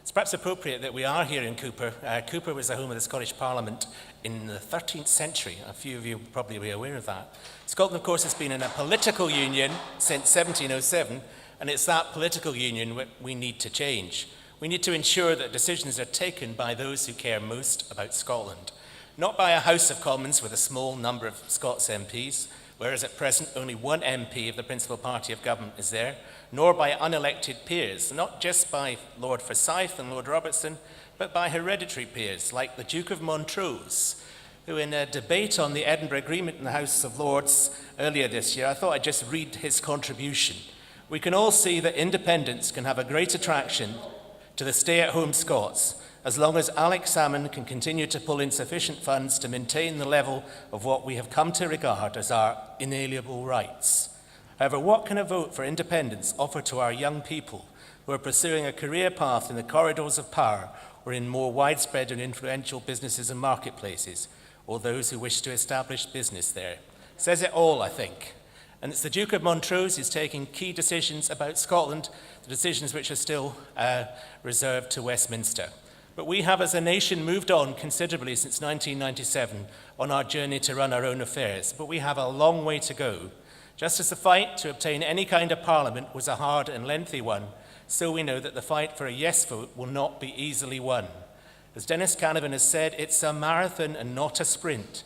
It's perhaps appropriate that we are here in Cupar. Cupar was the home of the Scottish Parliament in the 13th century. A few of you will probably be aware of that. Scotland, of course, has been in a political union since 1707, and it's that political union we need to change. We need to ensure that decisions are taken by those who care most about Scotland, not by a House of Commons with a small number of Scots MPs, whereas at present only one MP of the principal party of government is there, nor by unelected peers, not just by Lord Forsyth and Lord Robertson, but by hereditary peers like the Duke of Montrose, who in a debate on the Edinburgh Agreement in the House of Lords earlier this year, I thought I'd just read his contribution. We can all see that independence can have a great attraction to the stay-at-home Scots, as long as Alex Salmon can continue to pull in sufficient funds to maintain the level of what we have come to regard as our inalienable rights. However, what can a vote for independence offer to our young people who are pursuing a career path in the corridors of power or in more widespread and influential businesses and marketplaces, or those who wish to establish business there? Says it all, I think. And it's the Duke of Montrose who's taking key decisions about Scotland, the decisions which are still reserved to Westminster. But we have as a nation moved on considerably since 1997 on our journey to run our own affairs, but we have a long way to go. Just as the fight to obtain any kind of parliament was a hard and lengthy one, so we know that the fight for a yes vote will not be easily won. As Dennis Canavan has said, it's a marathon and not a sprint.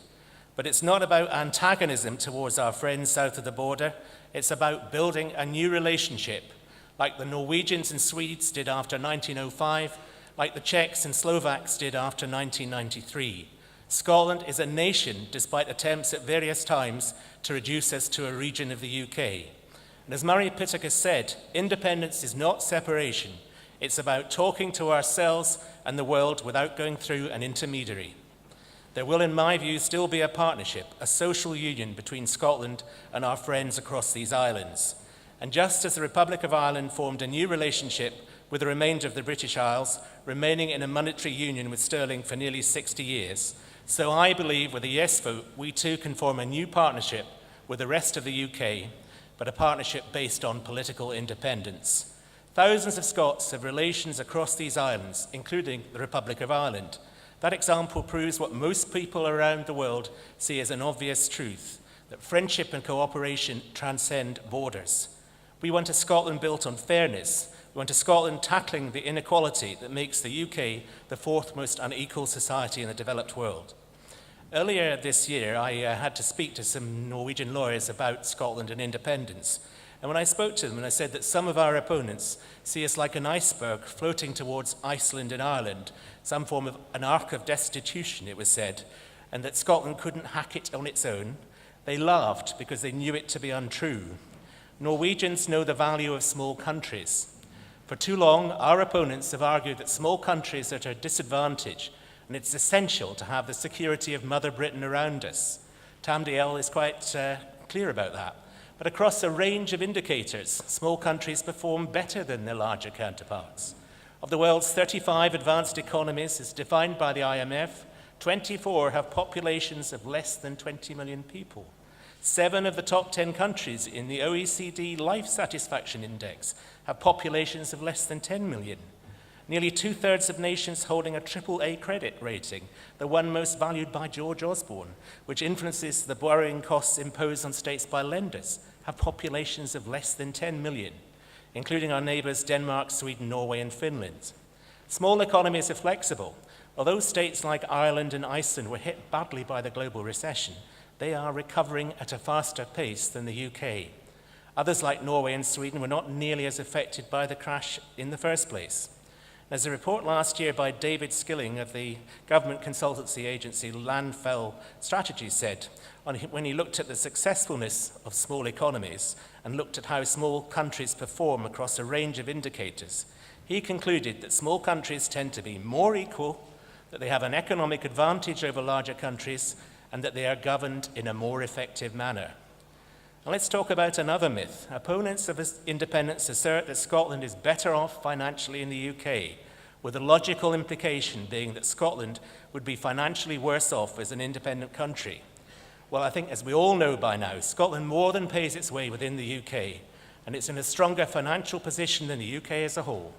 But it's not about antagonism towards our friends south of the border. It's about building a new relationship, like the Norwegians and Swedes did after 1905, like the Czechs and Slovaks did after 1993. Scotland is a nation, despite attempts at various times to reduce us to a region of the UK. And as Murray Pittacus said, independence is not separation. It's about talking to ourselves and the world without going through an intermediary. There will, in my view, still be a partnership, a social union between Scotland and our friends across these islands. And just as the Republic of Ireland formed a new relationship with the remainder of the British Isles, remaining in a monetary union with sterling for nearly 60 years, so I believe with a yes vote, we too can form a new partnership with the rest of the UK, but a partnership based on political independence. Thousands of Scots have relations across these islands, including the Republic of Ireland. That example proves what most people around the world see as an obvious truth, that friendship and cooperation transcend borders. We want a Scotland built on fairness. We want a Scotland tackling the inequality that makes the UK the fourth most unequal society in the developed world. Earlier this year, I had to speak to some Norwegian lawyers about Scotland and independence. And when I spoke to them, and I said that some of our opponents see us like an iceberg floating towards Iceland and Ireland, some form of an arc of destitution, it was said, and that Scotland couldn't hack it on its own, they laughed because they knew it to be untrue. Norwegians know the value of small countries. For too long, our opponents have argued that small countries are at a disadvantage, and it's essential to have the security of Mother Britain around us. Tam Dael is quite clear about that. But across a range of indicators, small countries perform better than their larger counterparts. Of the world's 35 advanced economies, as defined by the IMF, 24 have populations of less than 20 million people. 7 of the top 10 countries in the OECD Life Satisfaction Index have populations of less than 10 million. Nearly 2/3 of nations holding a AAA credit rating, the one most valued by George Osborne, which influences the borrowing costs imposed on states by lenders, have populations of less than 10 million, including our neighbours Denmark, Sweden, Norway and Finland. Small economies are flexible. Although states like Ireland and Iceland were hit badly by the global recession, they are recovering at a faster pace than the UK. Others like Norway and Sweden were not nearly as affected by the crash in the first place. As a report last year by David Skilling of the government consultancy agency Landfell Strategies said, when he looked at the successfulness of small economies and looked at how small countries perform across a range of indicators, he concluded that small countries tend to be more equal, that they have an economic advantage over larger countries, and that they are governed in a more effective manner. Now let's talk about another myth. Opponents of independence assert that Scotland is better off financially in the UK, with the logical implication being that Scotland would be financially worse off as an independent country. Well, I think, as we all know by now, Scotland more than pays its way within the UK, and it's in a stronger financial position than the UK as a whole.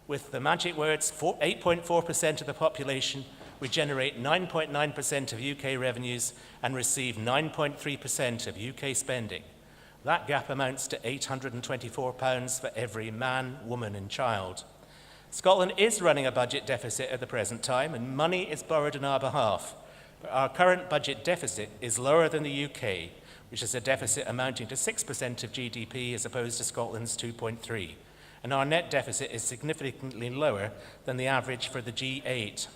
With the magic words 8.4% of the population, we generate 9.9% of UK revenues and receive 9.3% of UK spending. That gap amounts to £824 for every man, woman and child. Scotland is running a budget deficit at the present time, and money is borrowed on our behalf. But our current budget deficit is lower than the UK, which is a deficit amounting to 6% of GDP as opposed to Scotland's 2.3%. And our net deficit is significantly lower than the average for the G8.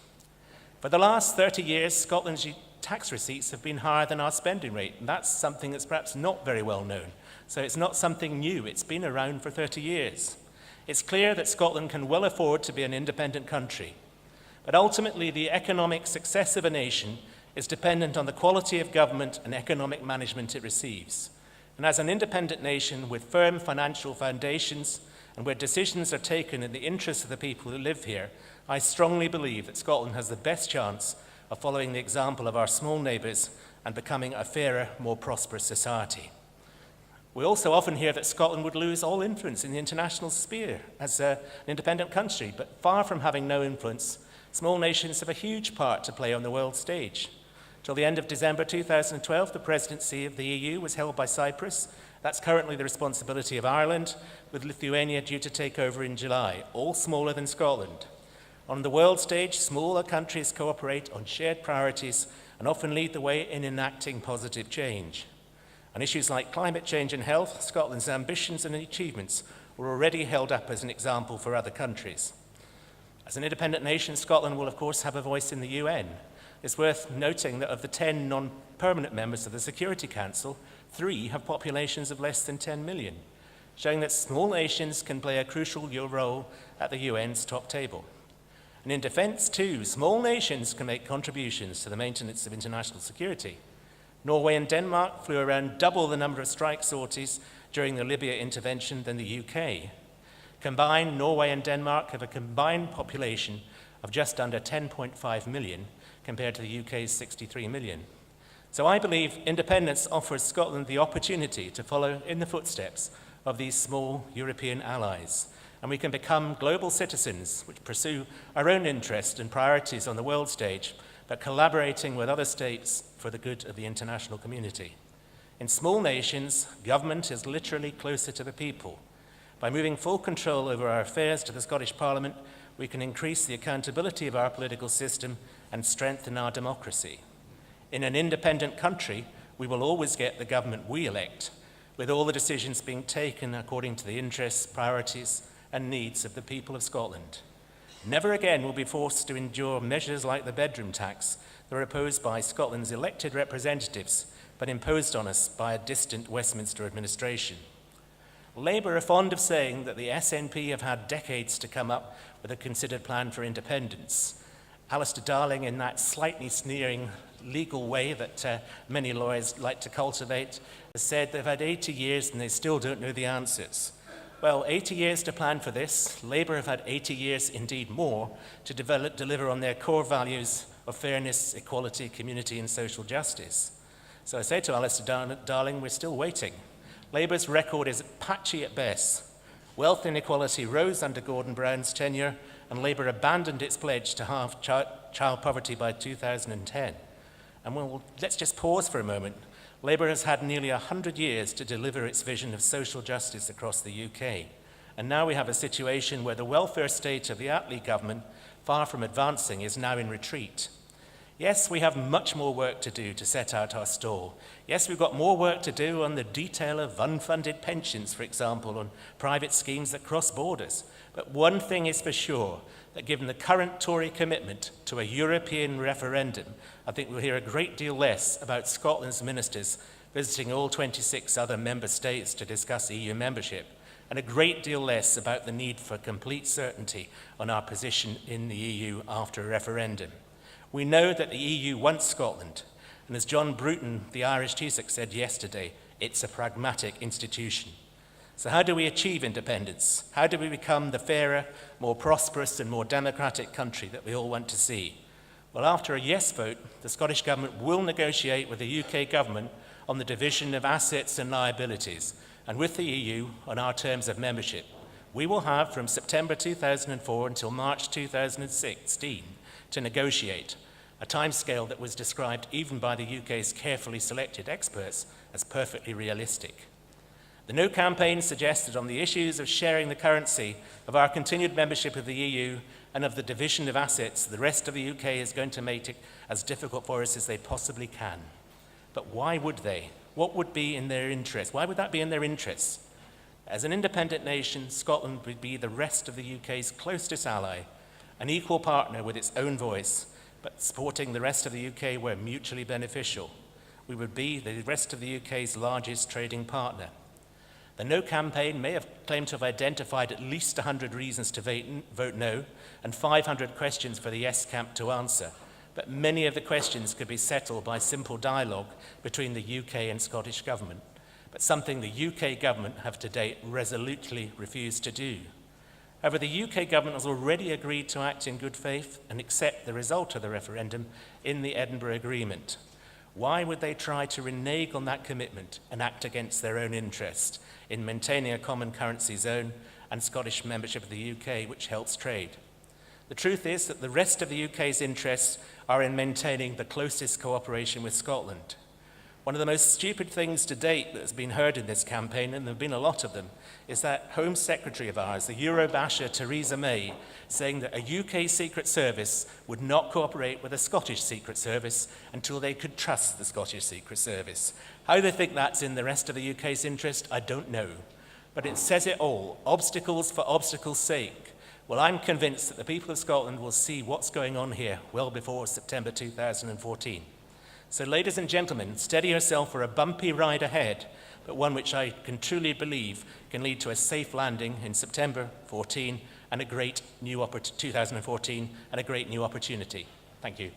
For the last 30 years, Scotland's tax receipts have been higher than our spending rate, and that's something that's perhaps not very well known. So it's not something new, it's been around for 30 years. It's clear that Scotland can well afford to be an independent country. But ultimately, the economic success of a nation is dependent on the quality of government and economic management it receives. And as an independent nation with firm financial foundations and where decisions are taken in the interests of the people who live here, I strongly believe that Scotland has the best chance of following the example of our small neighbours and becoming a fairer, more prosperous society. We also often hear that Scotland would lose all influence in the international sphere as an independent country, but far from having no influence, small nations have a huge part to play on the world stage. Till the end of December 2012, the presidency of the EU was held by Cyprus. That's currently the responsibility of Ireland, with Lithuania due to take over in July, all smaller than Scotland. On the world stage, smaller countries cooperate on shared priorities and often lead the way in enacting positive change. On issues like climate change and health, Scotland's ambitions and achievements were already held up as an example for other countries. As an independent nation, Scotland will of course have a voice in the UN. It's worth noting that of the 10 non-permanent members of the Security Council, 3 have populations of less than 10 million, showing that small nations can play a crucial role at the UN's top table. And in defence too, small nations can make contributions to the maintenance of international security. Norway and Denmark flew around double the number of strike sorties during the Libya intervention than the UK. Combined, Norway and Denmark have a combined population of just under 10.5 million compared to the UK's 63 million. So I believe independence offers Scotland the opportunity to follow in the footsteps of these small European allies, and we can become global citizens which pursue our own interests and priorities on the world stage, but collaborating with other states for the good of the international community. In small nations, government is literally closer to the people. By moving full control over our affairs to the Scottish Parliament, we can increase the accountability of our political system and strengthen our democracy. In an independent country, we will always get the government we elect, with all the decisions being taken according to the interests, priorities, and needs of the people of Scotland. Never again will be forced to endure measures like the bedroom tax that are opposed by Scotland's elected representatives, but imposed on us by a distant Westminster administration. Labour are fond of saying that the SNP have had decades to come up with a considered plan for independence. Alistair Darling, in that slightly sneering legal way that many lawyers like to cultivate, has said they've had 80 years and they still don't know the answers. Well, 80 years to plan for this. Labour have had 80 years, indeed more, to deliver on their core values of fairness, equality, community and social justice. So I say to Alistair Darling, we're still waiting. Labour's record is patchy at best. Wealth inequality rose under Gordon Brown's tenure, and Labour abandoned its pledge to halve child poverty by 2010. And let's just pause for a moment. Labour has had nearly 100 years to deliver its vision of social justice across the UK. And now we have a situation where the welfare state of the Attlee government, far from advancing, is now in retreat. Yes, we have much more work to do to set out our stall. Yes, we've got more work to do on the detail of unfunded pensions, for example, on private schemes that cross borders. But one thing is for sure, that given the current Tory commitment to a European referendum, I think we'll hear a great deal less about Scotland's ministers visiting all 26 other member states to discuss EU membership, and a great deal less about the need for complete certainty on our position in the EU after a referendum. We know that the EU wants Scotland, and as John Bruton, the Irish Taoiseach, said yesterday, it's a pragmatic institution. So how do we achieve independence? How do we become the fairer, more prosperous and more democratic country that we all want to see? Well, after a yes vote, the Scottish Government will negotiate with the UK Government on the division of assets and liabilities, and with the EU on our terms of membership. We will have from September 2004 until March 2016 to negotiate, a timescale that was described even by the UK's carefully selected experts as perfectly realistic. The No campaign suggested on the issues of sharing the currency, of our continued membership of the EU, and of the division of assets, the rest of the UK is going to make it as difficult for us as they possibly can. But why would they? What would be in their interest? Why would that be in their interests? As an independent nation, Scotland would be the rest of the UK's closest ally, an equal partner with its own voice, but supporting the rest of the UK where mutually beneficial. We would be the rest of the UK's largest trading partner. The No campaign may have claimed to have identified at least 100 reasons to vote no and 500 questions for the Yes camp to answer, but many of the questions could be settled by simple dialogue between the UK and Scottish government, but something the UK government have to date resolutely refused to do. However, the UK government has already agreed to act in good faith and accept the result of the referendum in the Edinburgh Agreement. Why would they try to renege on that commitment and act against their own interest in maintaining a common currency zone and Scottish membership of the UK, which helps trade? The truth is that the rest of the UK's interests are in maintaining the closest cooperation with Scotland. One of the most stupid things to date that has been heard in this campaign, and there have been a lot of them, is that Home Secretary of ours, the Eurobasher Theresa May, saying that a UK Secret Service would not cooperate with a Scottish Secret Service until they could trust the Scottish Secret Service. How they think that's in the rest of the UK's interest, I don't know. But it says it all, obstacles for obstacles' sake. Well, I'm convinced that the people of Scotland will see what's going on here well before September 2014. So, ladies and gentlemen, steady yourself for a bumpy ride ahead, but one which I can truly believe can lead to a safe landing in September 14 and a great new 2014 and a great new opportunity. Thank you.